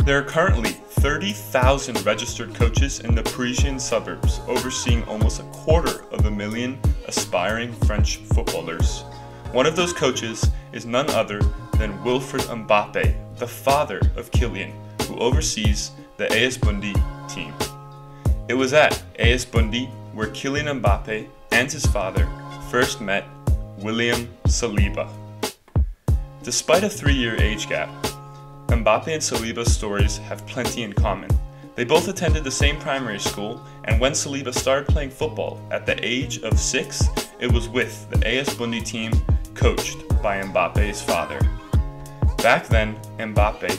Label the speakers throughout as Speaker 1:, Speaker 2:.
Speaker 1: There are currently 30,000 registered coaches in the Parisian suburbs, overseeing almost 250,000 aspiring French footballers. One of those coaches is none other than Wilfried Mbappe, the father of Kylian, who oversees the AS Bundy team. It was at AS Bundy where Kylian Mbappe and his father first met William Saliba. Despite a 3-year age gap, Mbappe and Saliba's stories have plenty in common. They both attended the same primary school, and when Saliba started playing football at the age of 6, it was with the AS Bundy team coached by Mbappe's father. Back then, Mbappe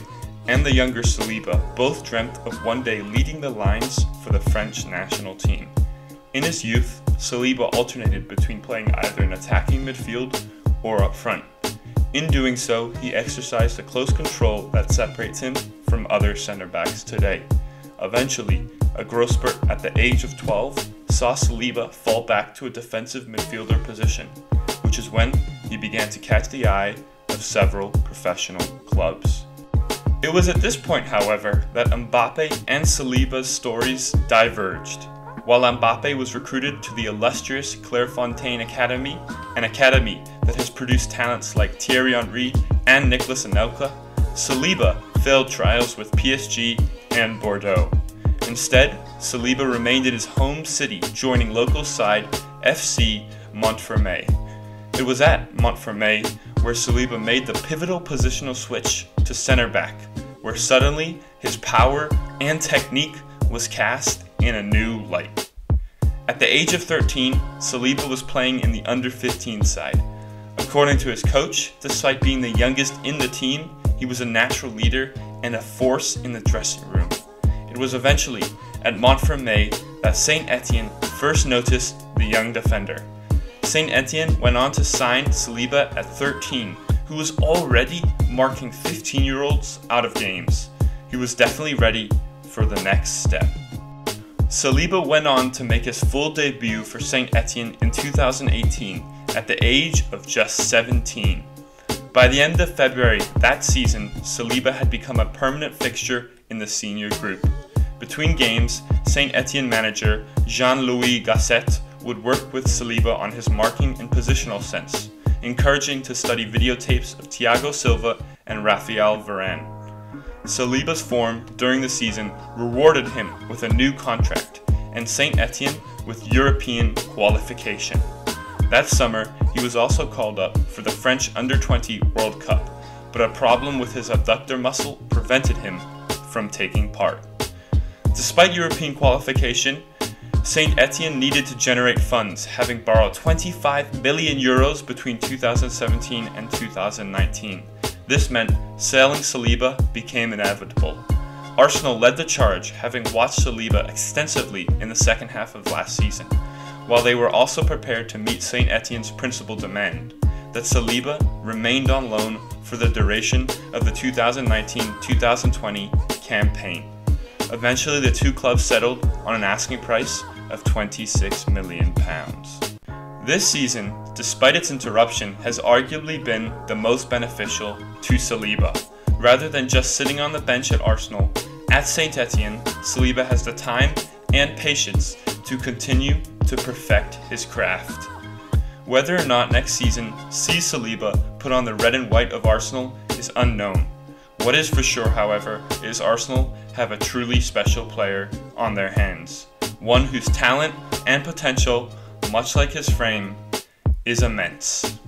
Speaker 1: and the younger Saliba both dreamt of one day leading the lines for the French national team. In his youth, Saliba alternated between playing either in attacking midfield or up front. In doing so, he exercised the close control that separates him from other centre-backs today. Eventually, a growth spurt at the age of 12 saw Saliba fall back to a defensive midfielder position, which is when he began to catch the eye of several professional clubs. It was at this point, however, that Mbappe and Saliba's stories diverged. While Mbappe was recruited to the illustrious Clairefontaine Academy, an academy that has produced talents like Thierry Henry and Nicolas Anelka, Saliba failed trials with PSG and Bordeaux. Instead, Saliba remained in his home city, joining local side FC Montfermeil. It was at Montfermeil where Saliba made the pivotal positional switch to centre-back, where suddenly his power and technique was cast in a new light. At the age of 13, Saliba was playing in the under-15 side. According to his coach, despite being the youngest in the team, he was a natural leader and a force in the dressing room. It was eventually at Montfermeil that Saint Etienne first noticed the young defender. Saint Etienne went on to sign Saliba at 13, who was already marking 15-year-olds out of games. He was definitely ready for the next step. Saliba went on to make his full debut for Saint Etienne in 2018 at the age of just 17. By the end of February that season, Saliba had become a permanent fixture in the senior group. Between games, Saint Etienne manager Jean-Louis Gasset would work with Saliba on his marking and positional sense, encouraging to study videotapes of Thiago Silva and Raphael Varane. Saliba's form during the season rewarded him with a new contract, and Saint Etienne with European qualification. That summer, he was also called up for the French Under-20 World Cup, but a problem with his abductor muscle prevented him from taking part. Despite European qualification, Saint Etienne needed to generate funds, having borrowed 25 million euros between 2017 and 2019. This meant selling Saliba became inevitable. Arsenal led the charge, having watched Saliba extensively in the second half of last season, while they were also prepared to meet Saint Etienne's principal demand, that Saliba remained on loan for the duration of the 2019-2020 campaign. Eventually, the two clubs settled on an asking price of £26 million. This season, despite its interruption, has arguably been the most beneficial to Saliba. Rather than just sitting on the bench at Arsenal, at Saint Etienne, Saliba has the time and patience to continue to perfect his craft. Whether or not next season sees Saliba put on the red and white of Arsenal is unknown. What is for sure, however, is Arsenal have a truly special player on their hands. One whose talent and potential, much like his frame, is immense.